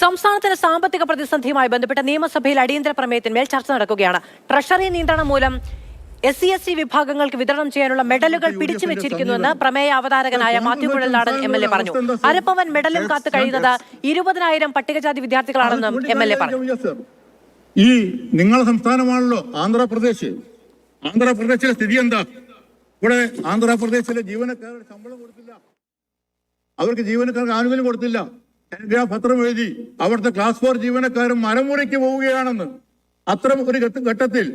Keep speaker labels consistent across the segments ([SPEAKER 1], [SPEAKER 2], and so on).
[SPEAKER 1] സംസ്ഥാനത്തിന് സാമ്പത്തിക പ്രതിസന്ധിയുമായി ബന്ധപ്പെട്ട നിയമസഭയിൽ അടിയന്തര പ്രമേയത്തിന്മേൽ ചർച്ച നടക്കുകയാണ്. ട്രഷറി നിയന്ത്രണം മൂലം SC വിഭാഗങ്ങൾക്ക് വിതരണം ചെയ്യാനുള്ള മെഡലുകൾ പിടിച്ചുവെച്ചിരിക്കുന്നുവെന്ന് പ്രമേയ അവതാരകനായ മാത്യു കുഴൽനാടൻ MLA പറഞ്ഞു. അരപ്പവൻ മെഡലും കാത്തു കഴിയുന്നത് 20,000 പട്ടികജാതി വിദ്യാർത്ഥികളാണെന്നും MLA പറഞ്ഞു.
[SPEAKER 2] ഈ നിങ്ങളുടെ സംസ്ഥാനമാണല്ലോ ആന്ധ്രാപ്രദേശ്. ആന്ധ്രാപ്രദേശിലെ സ്ഥിതി എന്താ? ഇവിടെ ആന്ധ്രാപ്രദേശിലെ ജീവനക്കാരുടെ ശമ്പളം കൊടുത്തില്ല, അവർക്ക് ജീവനക്കാർക്ക് ആനുകൂല്യം കൊടുത്തില്ല. പത്രം എഴുതി അവിടുത്തെ ക്ലാസ് 4 ജീവനക്കാരും മരമുറിക്ക് പോവുകയാണെന്ന്. അത്തരം ഒരു ഘട്ടത്തിൽ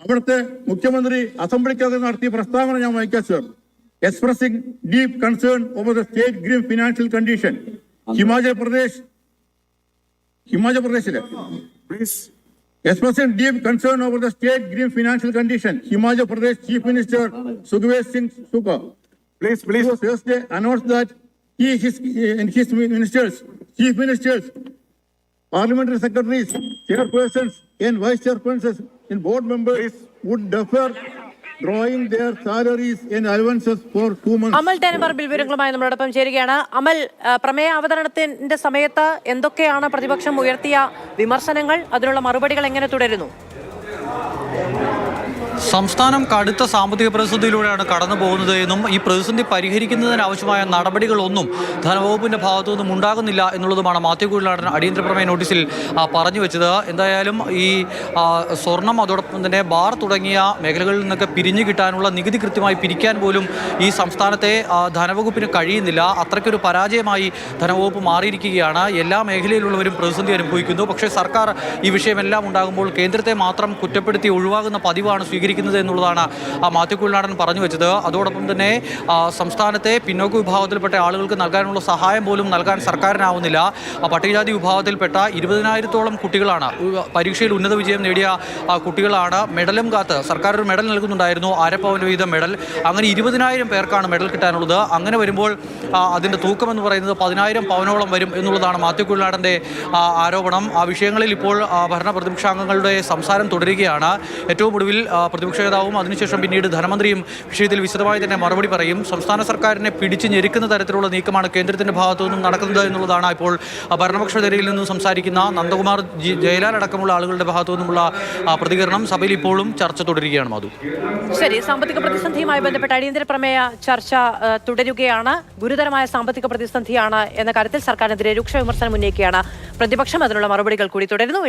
[SPEAKER 2] അവിടുത്തെ മുഖ്യമന്ത്രി അസംബ്ലിക്കകത്ത് നടത്തിയ പ്രസ്താവന ഞാൻ വായിക്കാം sir. Expressing deep concern over the state green financial condition Himachal പ്രദേശിലെ expressing deep concern over the state grim financial condition, Himachal Pradesh Chief Minister Sukhbir Singh Sukha, please, Thursday announced that he and his ministers, chief ministers, parliamentary secretaries, chairpersons, and vice chairpersons, and board members would defer drawing their salaries and allowances for 2 months.
[SPEAKER 1] അമൽ തേനമ്പറമ്പിൽ വിവരങ്ങളുമായി നമ്മളോടൊപ്പം ചേരുകയാണ്. അമൽ, പ്രമേയ അവതരണത്തിന്റെ സമയത്ത് എന്തൊക്കെയാണ് പ്രതിപക്ഷം ഉയർത്തിയ വിമർശനങ്ങൾ? അതിനുള്ള മറുപടികൾ എങ്ങനെ തുടരുന്നു?
[SPEAKER 3] സംസ്ഥാനം കടുത്ത സാമ്പത്തിക പ്രതിസന്ധിയിലൂടെയാണ് കടന്നു പോകുന്നത് എന്നും ഈ പ്രതിസന്ധി പരിഹരിക്കുന്നതിനാവശ്യമായ നടപടികളൊന്നും ധനവകുപ്പിന്റെ ഭാഗത്തു നിന്നും ഉണ്ടാകുന്നില്ല എന്നുള്ളതുമാണ് മാത്യു കുഴൽനാടൻ അടിയന്തര പ്രമേയ നോട്ടീസിൽ പറഞ്ഞു വെച്ചത്. എന്തായാലും ഈ സ്വർണം, അതോടൊപ്പം തന്നെ ബാർ തുടങ്ങിയ മേഖലകളിൽ നിന്നൊക്കെ പിരിഞ്ഞു കിട്ടാനുള്ള നികുതി കൃത്യമായി പിരിക്കാൻ പോലും ഈ സംസ്ഥാനത്തെ ധനവകുപ്പിന് കഴിയുന്നില്ല. അത്രയ്ക്കൊരു പരാജയമായി ധനവകുപ്പ് മാറിയിരിക്കുകയാണ്. എല്ലാ മേഖലയിലുള്ളവരും പ്രതിസന്ധി അനുഭവിക്കുന്നു. പക്ഷേ സർക്കാർ ഈ വിഷയമെല്ലാം ഉണ്ടാകുമ്പോൾ കേന്ദ്രത്തെ മാത്രം കുറ്റപ്പെടുത്തി ഒഴിവാകുന്ന പതിവാണ് സ്വീകരിക്കുന്നത് എന്നുള്ളതാണ് മാത്യു കുഴൽനാടൻ പറഞ്ഞു വെച്ചത്. അതോടൊപ്പം തന്നെ സംസ്ഥാനത്തെ പിന്നോക്ക വിഭാഗത്തിൽപ്പെട്ട ആളുകൾക്ക് നൽകാനുള്ള സഹായം പോലും നൽകാൻ സർക്കാരിനാവുന്നില്ല. പട്ടികജാതി വിഭാഗത്തിൽപ്പെട്ട 20,000-ഓളം കുട്ടികളാണ് പരീക്ഷയിൽ ഉന്നത വിജയം നേടിയ കുട്ടികളാണ്. മെഡലും കാത്ത് സർക്കാർ ഒരു മെഡൽ നൽകുന്നുണ്ടായിരുന്നു, 1/2 പവൻ വീതം മെഡൽ. അങ്ങനെ 20,000 പേർക്കാണ് മെഡൽ കിട്ടാനുള്ളത്. അങ്ങനെ വരുമ്പോൾ അതിൻ്റെ തൂക്കം എന്ന് പറയുന്നത് 10,000 പവനോളം വരും എന്നുള്ളതാണ് മാത്യു കുഴൽനാടൻ്റെ ആരോപണം. ആ വിഷയങ്ങളിൽ ഇപ്പോൾ ഭരണ പ്രതിപക്ഷാംഗങ്ങളുടെ സംസാരം തുടരുകയാണ്. ഏറ്റവും ഒടുവിൽ പ്രതിപക്ഷ നേതാവും അതിനുശേഷം പിന്നീട് ധനമന്ത്രിയും വിഷയത്തിൽ വിശദമായി തന്നെ മറുപടി പറയും. സംസ്ഥാന സർക്കാരിനെ പിടിച്ച് ഞെരുക്കുന്ന തരത്തിലുള്ള നീക്കമാണ് കേന്ദ്രത്തിന്റെ ഭാഗത്തു നിന്നും നടക്കുന്നത് എന്നുള്ളതാണ് ഇപ്പോൾ ഭരണപക്ഷ നിരയിൽ നിന്നും സംസാരിക്കുന്ന നന്ദകുമാർ ജയലാൽ അടക്കമുള്ള ആളുകളുടെ ഭാഗത്തു നിന്നുമുള്ള പ്രതികരണം. സഭയിൽ ഇപ്പോഴും ചർച്ച തുടരുകയാണ്. മധു,
[SPEAKER 1] ശരി, സാമ്പത്തിക പ്രതിസന്ധിയുമായി ബന്ധപ്പെട്ട അടിയന്തര പ്രമേയ ചർച്ച തുടരുകയാണ്. ഗുരുതരമായ സാമ്പത്തിക പ്രതിസന്ധിയാണ് എന്ന കാര്യത്തിൽ സർക്കാരിനെതിരെ രൂക്ഷ വിമർശനം ഉന്നയിക്കുകയാണ് പ്രതിപക്ഷം. അതിനുള്ള മറുപടികൾ കൂടി തുടരുന്നു.